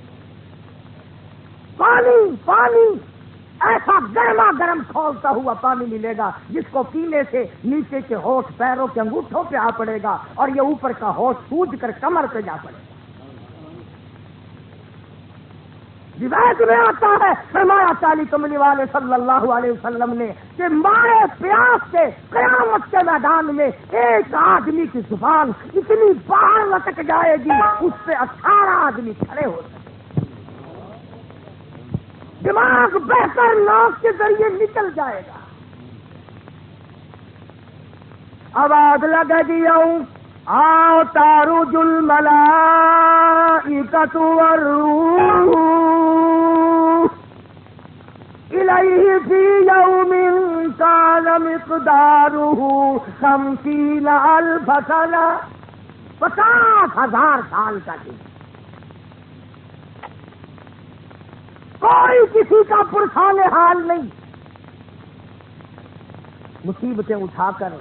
پانی پانی ایسا گرما گرم کھولتا ہوا پانی ملے گا جس کو پینے سے نیچے کے ہونٹ پیروں کے انگوٹھوں پہ آ پڑے گا اور یہ اوپر کا ہونٹ سوج کر کمر پہ جا پڑے گا۔ روایت میں آتا ہے، فرمایا تعالی کملی والے صلی اللہ علیہ وسلم نے کہ مارے پیاس سے قیامت کے میدان میں ایک آدمی کی زبان اتنی باہر لٹک جائے گی اس پہ 18 آدمی کھڑے ہو سکتے، دماغ بہتر ناک کے ذریعے نکل جائے گا۔ آواز لگے گی آؤ تعرج الملائکۃ والروح الیہ فی یوم کان مقدارہ 50,000 سنہ، 50,000 سال کا دن۔ کوئی کسی کا پرسان حال نہیں، مصیبتیں اٹھا کر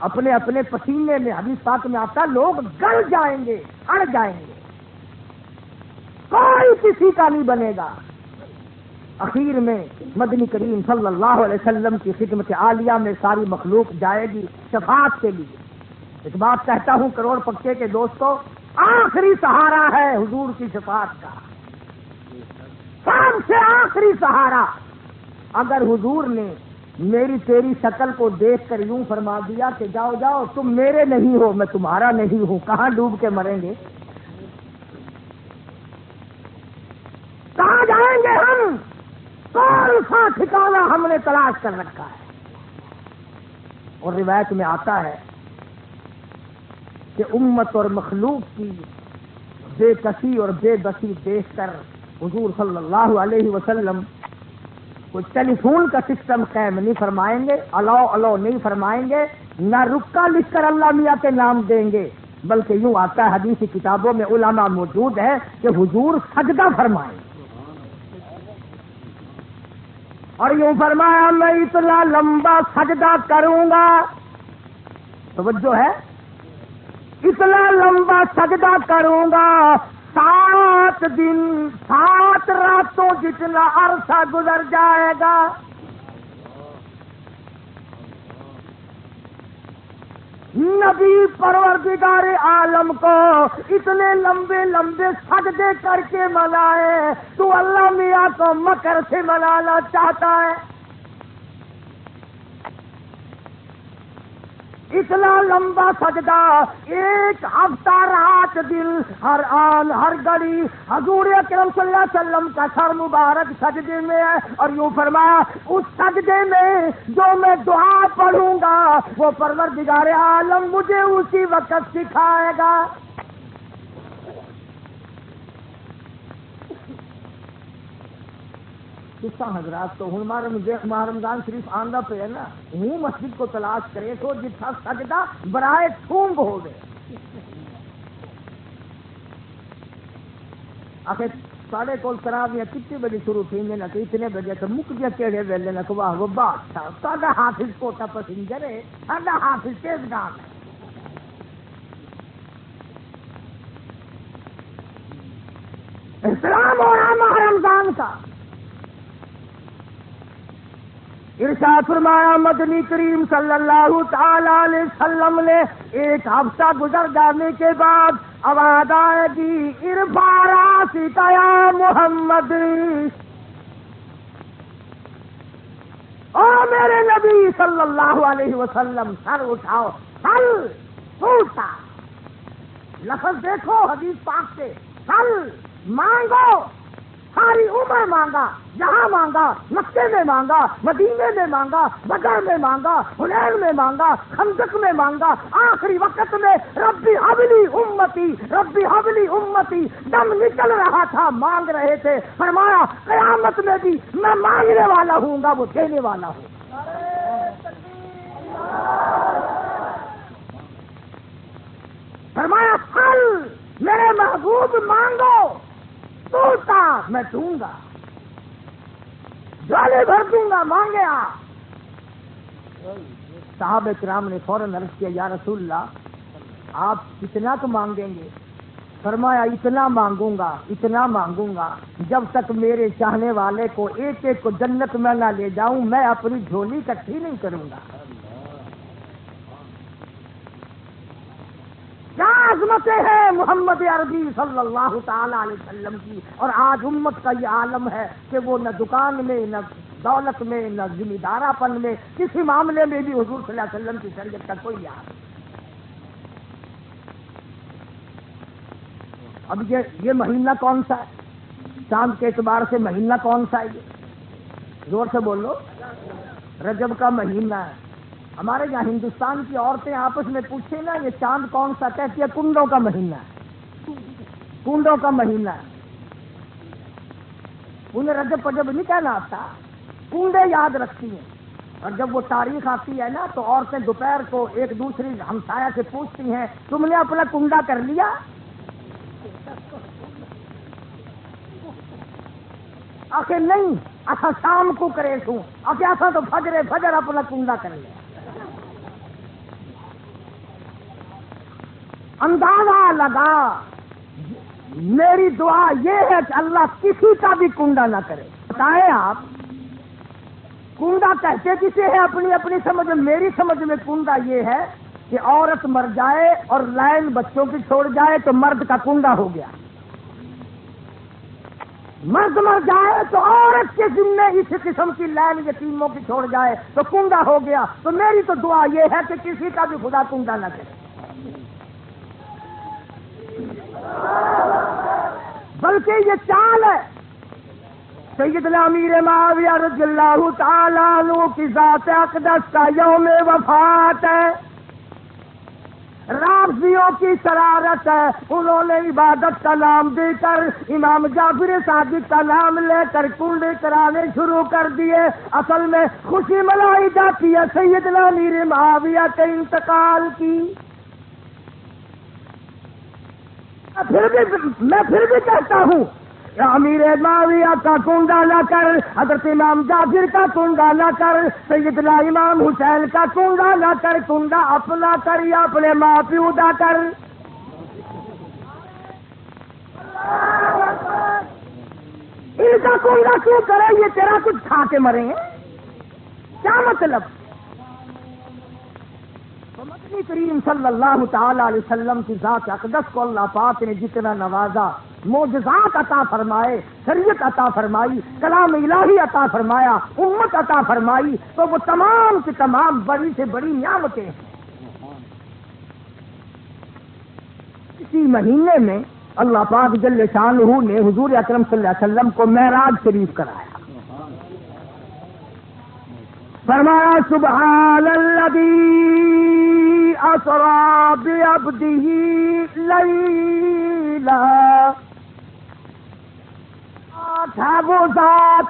اپنے اپنے پسینے میں، حدیث پاک میں آتا لوگ گل جائیں گے، اڑ جائیں گے، کوئی کسی کا نہیں بنے گا۔ اخیر میں مدنی کریم صلی اللہ علیہ وسلم کی خدمت عالیہ میں ساری مخلوق جائے گی شفاعت کے لیے۔ ایک بات کہتا ہوں کروڑ پکے کے دوستوں، آخری سہارا ہے حضور کی شفاعت کا، سب سے آخری سہارا۔ اگر حضور نے میری تیری شکل کو دیکھ کر یوں فرما دیا کہ جاؤ جاؤ تم میرے نہیں ہو میں تمہارا نہیں ہوں، کہاں ڈوب کے مریں گے؟ کہاں جائیں گے ہم؟ کون سا ٹھکانہ ہم نے تلاش کر رکھا ہے؟ اور روایت میں آتا ہے کہ امت اور مخلوق کی بے کسی اور بے بسی دیکھ کر حضور صلی اللہ علیہ وسلم کوئی ٹیلی فون کا سسٹم قائم نہیں فرمائیں گے، الاؤ نہیں فرمائیں گے، نہ رکا لکھ کر اللہ میاں کے نام دیں گے، بلکہ یوں آتا ہے حدیثی کتابوں میں علماء موجود ہے کہ حضور سجدہ فرمائیں اور یوں فرمایا میں اتنا لمبا سجدہ کروں گا، توجہ ہے، اتنا لمبا سجدہ کروں گا 7 دن 7 راتوں جتنا عرصہ گزر جائے گا۔ نبی پروردگار عالم کو اتنے لمبے لمبے سجدے کر کے منائے، تو اللہ میاں کو مکر سے منانا چاہتا ہے؟ اتنا لمبا سجدہ 1 ہفتہ رات دن ہر آن ہر گھڑی حضور اکرم صلی اللہ علیہ وسلم کا سر مبارک سجدے میں ہے، اور یوں فرمایا اس سجدے میں جو میں دعا پڑھوں گا وہ پروردگار عالم مجھے اسی وقت سکھائے گا۔ حضرات تو ہوں رمضان شریف آندہ پہ ہے نا، ہوں مسجد کو تلاش کرے تو جتنا سجدہ برائے ٹھونگ ہو گئے۔ آخر ساڑھے کول تراویاں کتنے بجے شروع تھی میں نہ کہ اتنے بجے تو مک گیا کہڑے ویلے نہ کہ واہ وہ بات تھا ساڈا حافظ کوٹا پسنجر ہے، ساڈا حافظ تیز گام ہے۔ احترام ہو رہا ماہ رمضان کا۔ ارشاد فرمایا مدنی کریم صلی اللہ تعالی علیہ وسلم نے 1 ہفتہ گزر جانے کے بعد آواز آئے گی ارفع راسک یا محمد، او میرے نبی صلی اللہ علیہ وسلم سر اٹھاؤ، سل پوچھا، لفظ دیکھو حدیث پاک سے، سل مانگو، ساری عمر مانگا، یہاں مانگا، مکے میں مانگا، مدینے میں مانگا، بدر میں مانگا، حنین میں مانگا، خندق میں مانگا، آخری وقت میں ربی حبلی امتی، ربی حبلی امتی، دم نکل رہا تھا، مانگ رہے تھے، فرمایا قیامت میں بھی میں مانگنے والا ہوں گا، وہ دینے والا ہوں۔ فرمایا پھل میرے محبوب مانگو، توتا میں دوں گا، جالے بھر دوں گا، مانگے آپ۔ صحابہ کرام نے فوراً عرض کیا یا رسول اللہ آپ کتنا تو مانگیں گے؟ فرمایا اتنا مانگوں گا جب تک میرے چاہنے والے کو ایک ایک کو جنت میں نہ لے جاؤں میں اپنی جھولی اکٹھی نہیں کروں گا۔ کیا عظمتیں ہیں محمد عربی صلی اللہ تعالی علیہ وسلم کی، اور آج امت کا یہ عالم ہے کہ وہ نہ دکان میں نہ دولت میں نہ ذمہ دارا پن میں کسی معاملے میں بھی حضور صلی اللہ علیہ وسلم کی شریعت کا کوئی لحاظ نہیں۔ اب یہ مہینہ کون سا ہے؟ چاند کے اعتبار سے مہینہ کون سا ہے؟ یہ زور سے بولو، رجب کا مہینہ ہے۔ ہمارے یہاں ہندوستان کی عورتیں آپس میں پوچھیں نا یہ چاند کون سا، کہتی ہے کنڈوں کا مہینہ ہے، کنڈوں کا مہینہ ہے۔ انہیں رجب پجب نہیں کہنا آتا، کنڈے یاد رکھتی ہیں، اور جب وہ تاریخ آتی ہے نا تو عورتیں دوپہر کو ایک دوسری ہمسایہ سے پوچھتی ہیں تم نے اپنا کنڈا کر لیا؟ آخر نہیں، اچھا شام کو کرے سوں، آخر ایسا تو فجر اپنا کنڈا کر لیا۔ اندازہ لگا، میری دعا یہ ہے کہ اللہ کسی کا بھی کنڈا نہ کرے۔ بتائیں آپ کنڈا کہتے کسے ہے؟ اپنی اپنی سمجھ میں، میری سمجھ میں کنڈا یہ ہے کہ عورت مر جائے اور لائن بچوں کی چھوڑ جائے تو مرد کا کنڈا ہو گیا۔ مرد مر جائے تو عورت کے ذمے اس قسم کی لائن یتیموں کی چھوڑ جائے تو کنگا ہو گیا. تو میری تو دعا یہ ہے کہ کسی کا بھی خدا کنگا نہ کرے، بلکہ یہ چال ہے سیدنا امیر معاویہ رضی اللہ تعالیٰ عنہ کی ذات اقدس کا یوم وفات ہے. رافضیوں کی شرارت ہے، انہوں نے عبادت کا نام دے کر امام جعفر صادق کا نام لے کر کنڈے کرانے شروع کر دیے. اصل میں خوشی منائی جاتی ہے سیدنا امیر معاویہ کے انتقال کی. میں پھر بھی کہتا ہوں امیر معاویہ کا کنڈا نہ کر، حضرت امام جعفر کا کنڈا نہ کر، سیدنا امام حسین کا کنڈا نہ کر، کنڈا اپنا کر یا اپنے ماں پیو دا کر. ان کا کنڈا کیوں کرے؟ یہ تیرا کچھ کھا کے مرے ہیں، کیا مطلب؟ مدنی کریم صلی اللہ تعالی علیہ وسلم کی ذات اقدس کو اللہ پاک نے جتنا نوازا، معجزات عطا فرمائے، شریعت عطا فرمائی، کلام الہی عطا فرمایا، امت عطا فرمائی، تو وہ تمام کی تمام بڑی سے بڑی نعمتیں ہیں. اسی مہینے میں اللہ پاک جل شانہ نے حضور اکرم صلی اللہ علیہ وسلم کو معراج شریف کرایا. فرمایا سبحان الذی اسری بعبدہ لیلا، تھا وہ ذات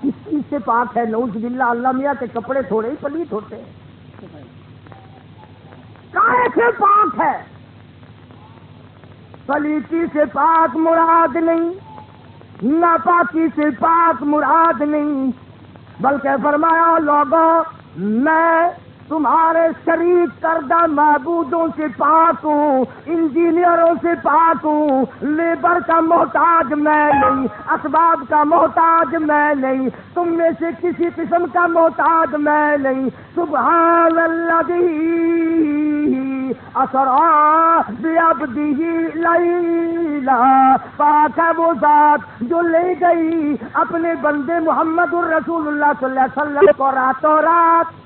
کس چیز سے پاک ہے؟ نعوذ باللہ، اللہ میاں کے کپڑے تھوڑے ہی پلیت ہوتے ہیں، کائے سے پاک ہے. پلیتی سے پاک مراد نہیں، ناپاکی سے پاک مراد نہیں، بلکہ فرمایا لوگوں میں تمہارے شریک کردہ معبودوں سے پاک ہوں، انجینئروں سے پاک ہوں، لیبر کا محتاج میں نہیں، اسباب کا محتاج میں نہیں، تم میں سے کسی قسم کا محتاج میں نہیں. سبحان الذی اسری بعبدہ لیلا، پاک ہے وہ ذات جو لے گئی اپنے بندے محمد الرسول اللہ صلی اللہ علیہ وسلم کو راتوں رات.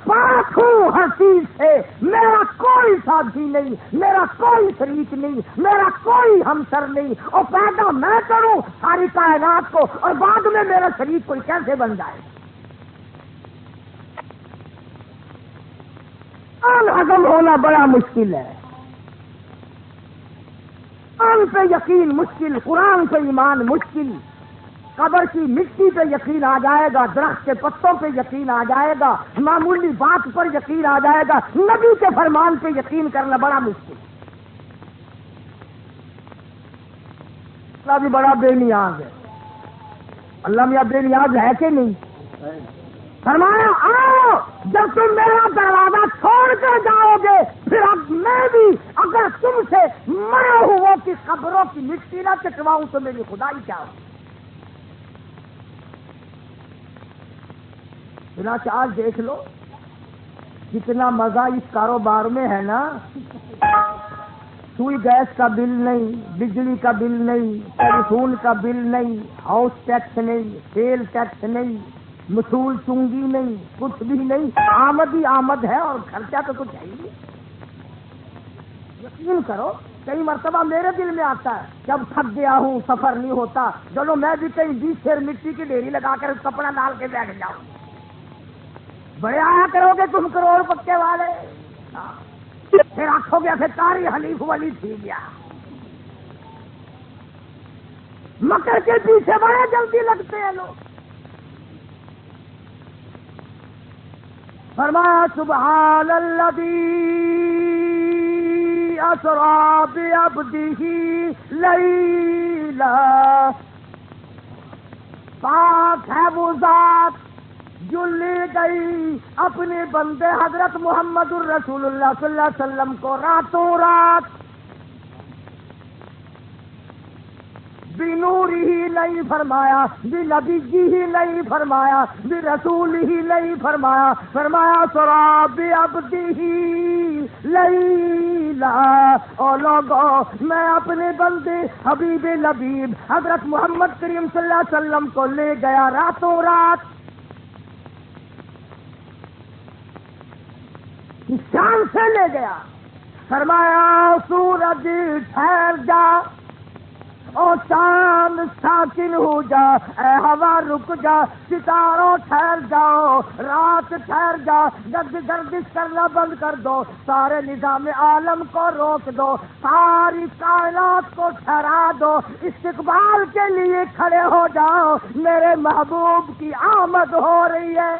پاک ہوں ہر چیز سے، میرا کوئی ساتھی نہیں، میرا کوئی شریک نہیں، میرا کوئی ہمسر نہیں، اور پیدا میں کروں ساری کائنات کو اور بعد میں میرا شریک کوئی کیسے بن جائے؟ ہضم ہونا بڑا مشکل ہے، قرآن پہ یقین مشکل، قرآن پہ ایمان مشکل. قبر کی مٹی پہ یقین آ جائے گا، درخت کے پتوں پہ یقین آ جائے گا، معمولی بات پر یقین آ جائے گا، نبی کے فرمان پہ یقین کرنا بڑا مشکل. اللہ بھی بڑا بے نیاز ہے. اللہ میاں بے نیاز ہے کہ نہیں؟ فرمایا آؤ، جب تم میرا دروازہ چھوڑ کر جاؤ گے پھر اب میں بھی اگر تم سے مرے ہو کی قبروں کی مٹی نہ چٹواؤں تو میری خدائی کیا ہو. چنانچہ آج دیکھ لو جتنا مزہ اس کاروبار میں ہے نا، سوئی گیس کا بل نہیں، بجلی کا بل نہیں، ٹیلی فون کا بل نہیں، ہاؤس ٹیکس نہیں، سیل ٹیکس نہیں، مصول چنگی نہیں، کچھ بھی نہیں، آمد ہی آمد ہے اور خرچہ تو کچھ ہے ہی. یقین کرو کئی مرتبہ میرے دل میں آتا ہے جب تھک گیا ہوں، سفر نہیں ہوتا، چلو میں بھی کہیں 20 شیر مٹی کی ڈھیری لگا کر کپڑا ڈال کے بیٹھ جاؤں. بڑے آیا کرو گے تم کروڑ پکے والے، پھر آنکھوں گے پھر تاری حلیف ولی تھی گیا. مکر کے پیچھے بڑے جلدی لگتے ہیں لوگ. فرمایا سبحان الذی اسری بعبدہ لیلا، پاک ہے وہ ذات جو لے گئی اپنے بندے حضرت محمد الرسول اللہ صلی اللہ علیہ وسلم کو راتوں رات. بنور ہی نہیں فرمایا، بنبی ہی نہیں فرمایا، برسول ہی نہیں فرمایا، فرمایا سراب عبدہ لیلا۔ او لوگو، میں اپنے بندے حبیب لبیب حضرت محمد کریم صلی اللہ علیہ وسلم کو لے گیا راتوں رات، شان سے لے گیا۔ فرمایا سورج ٹھہر جا، او چاند ساکن ہو جا، اے ہوا رک جا، ستاروں ٹھہر جاؤ، رات ٹھہر جا، گردش کرنا بند کر دو، سارے نظام عالم کو روک دو، ساری کائنات کو ٹھہرا دو، استقبال کے لیے کھڑے ہو جاؤ، میرے محبوب کی آمد ہو رہی ہے۔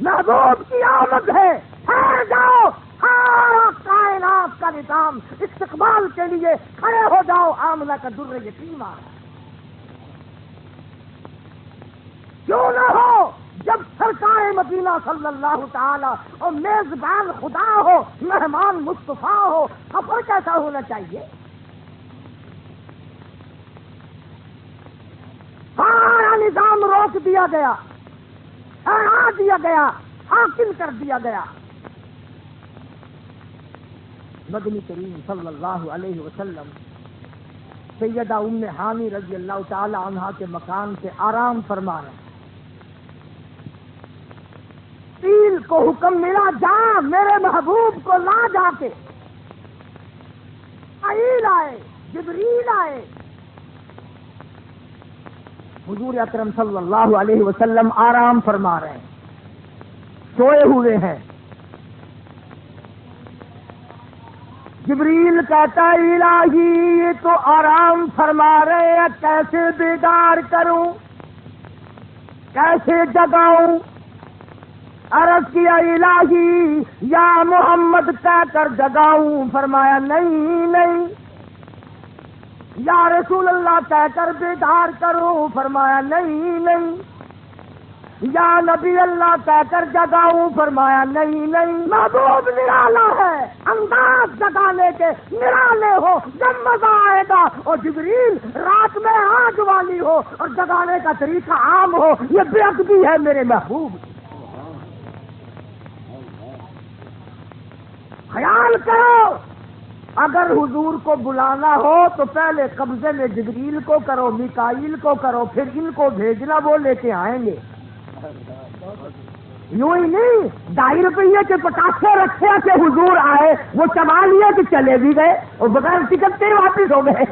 محبوب کی آمد ہے، ٹھہر جاؤ، سارا کائنات کا نظام استقبال کے لیے کھڑے ہو جاؤ، آمنہ کا در یتیمہ۔ کیوں نہ ہو جب سرکار مدینہ صلی اللہ تعالی اور میزبان خدا ہو، مہمان مصطفیٰ ہو، سفر کیسا ہونا چاہیے؟ سارا نظام روک دیا گیا، ہرا دیا گیا، حاصل کر دیا گیا۔ مدنی کریم صلی اللہ علیہ وسلم سیدہ ام ہانی رضی اللہ تعالی عنہا کے مکان سے آرام فرما رہے ہیں۔ پیل کو حکم ملا، جا میرے محبوب کو لا جا کے۔ اسرائیل آئے، جبریل آئے، حضور اکرم صلی اللہ علیہ وسلم آرام فرما رہے ہیں، سوئے ہوئے ہیں۔ جبریل کہتا ہے الہی یہ تو آرام فرما رہے ہیں، کیسے بیدار کروں، کیسے جگاؤں؟ عرض کیا الہی یا محمد کہہ کر جگاؤں؟ فرمایا نہیں نہیں، یا رسول اللہ کہہ کر بیدار کرو؟ فرمایا نہیں نہیں، یا نبی اللہ کہہ کر جگاؤں؟ فرمایا نہیں نہیں۔ محبوب نرالا ہے، انداز جگانے کے نرالے ہو، جب مزہ آئے گا۔ اور جبریل رات میں آگ والی ہو اور جگانے کا طریقہ عام ہو، یہ بے ادبی ہے میرے محبوب۔ خیال کرو، اگر حضور کو بلانا ہو تو پہلے قبضے میں جبریل کو کرو، میکائیل کو کرو، پھر ان کو بھیجنا، وہ لے کے آئیں گے۔ یوں ہی نہیں 2.5 روپیے کے پٹاخے رکھے کہ حضور آئے، وہ چبا لیے کہ چلے بھی گئے اور بغیر ٹکٹ کے واپس ہو گئے۔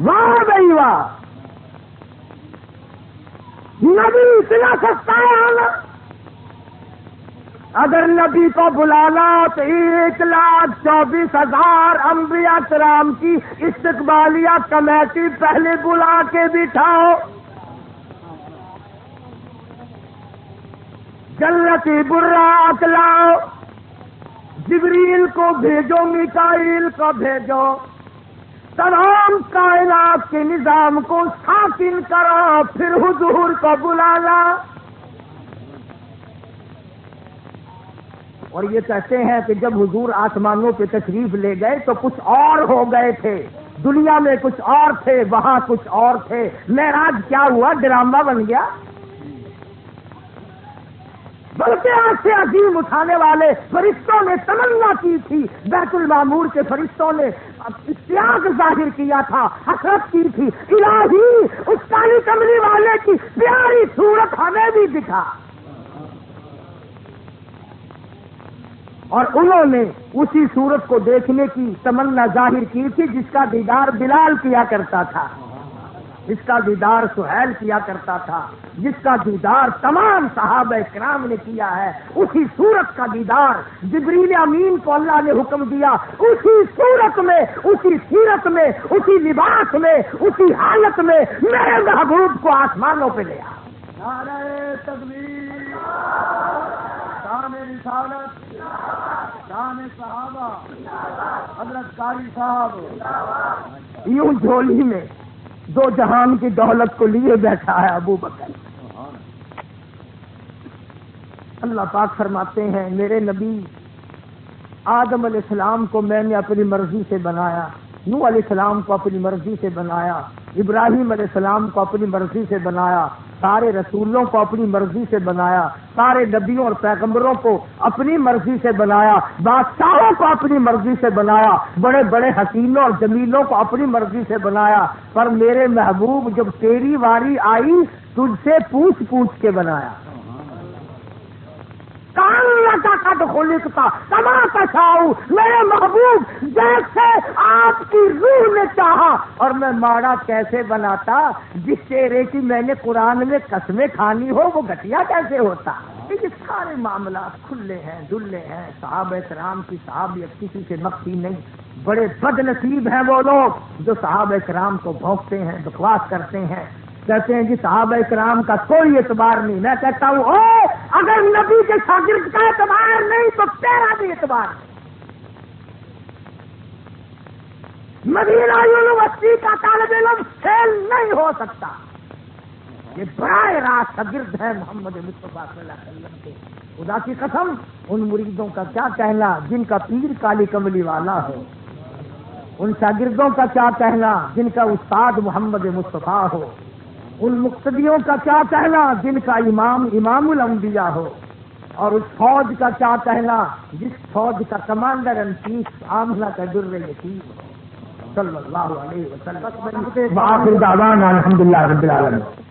واہ بھائی واہ، نبی اتنا سستا ہے آنا۔ اگر نبی کو بلانا تو 1,24,000 انبیاء کرام کی استقبالیہ کمیٹی پہلے بلا کے بٹھاؤ، جنتی براق لاؤ، جبریل کو بھیجو، میکائیل کو بھیجو، تمام کائنات کے نظام کو ساکن کرو، پھر حضور کو بلانا۔ اور یہ کہتے ہیں کہ جب حضور آسمانوں پہ تشریف لے گئے تو کچھ اور ہو گئے تھے، دنیا میں کچھ اور تھے، وہاں کچھ اور تھے۔ معراج کیا ہوا؟ ڈرامہ بن گیا؟ بلکہ آج سے عظیم اٹھانے والے فرشتوں نے تمنا کی تھی، بیت المعمور کے فرشتوں نے اشتیاق ظاہر کیا تھا، حسرت کی تھی، الہی اس کالی کملی والے کی پیاری صورت ہمیں بھی دکھا۔ اور انہوں نے اسی صورت کو دیکھنے کی تمنا ظاہر کی تھی جس کا دیدار بلال کیا کرتا تھا، جس کا دیدار سہیل کیا کرتا تھا، جس کا دیدار تمام صحابہ کرام نے کیا ہے۔ اسی صورت کا دیدار جبریل امین کو اللہ نے حکم دیا، اسی صورت میں، اسی سیرت میں، اسی لباس میں، اسی حالت میں میرے محبوب کو آسمانوں پہ لے آیا۔ نعرہ تکبیر، شان رسالت، شان صحابہ، حضرت قاری صاحب۔ یوں جھولی میں 2 جہان کی دولت کو لیے بیٹھا ہے ابو بکر۔ اللہ پاک فرماتے ہیں میرے نبی آدم علیہ السلام کو میں نے اپنی مرضی سے بنایا، نوح علیہ السلام کو اپنی مرضی سے بنایا، ابراہیم علیہ السلام کو اپنی مرضی سے بنایا، سارے رسولوں کو اپنی مرضی سے بنایا، سارے نبیوں اور پیغمبروں کو اپنی مرضی سے بنایا، بادشاہوں کو اپنی مرضی سے بنایا، بڑے بڑے حسینوں اور جمیلوں کو اپنی مرضی سے بنایا، پر میرے محبوب جب تیری واری آئی تجھ سے پوچھ پوچھ کے بنایا۔ کما تشاؤ، میرے محبوب جیسے آپ کی روح نے چاہا، اور میں ماڑا کیسے بناتا جس چہرے کی میں نے قرآن میں قسمیں کھانی ہو وہ گھٹیا کیسے ہوتا۔ یہ سارے معاملات کھلے ہیں دلے ہیں، صحابہ کرام کی صحابیت کسی سے مخفی نہیں۔ بڑے بد نصیب ہیں وہ لوگ جو صحابہ کرام کو بھونکتے ہیں، بکواس کرتے ہیں، کہتے ہیں جی صحابہ کرام کا کوئی اعتبار نہیں۔ میں کہتا ہوں اگر نبی کے شاگرد کا اعتبار نہیں تو تیرا بھی اعتبار نہیں۔ مدینہ یونیورسٹی کا طالب علم فیل نہیں ہو سکتا، یہ براہ راست شاگرد ہے محمد مصطفیٰ صلی اللہ علیہ وسلم کے۔ خدا کی قسم ان مریدوں کا کیا کہنا جن کا پیر کالی کملی والا ہو، ان شاگردوں کا کیا کہنا جن کا استاد محمد مصطفیٰ ہو، ان مقتدیوں کا کیا کہنا جن کا امام الانبیاء ہو، اور اس فوج کا کیا کہنا جس فوج کا کمانڈر ان چیف آمنہ کا در یتیم ہو، صلی اللہ علیہ وسلم۔ وآخر دعوانا الحمدللہ رب العالمین۔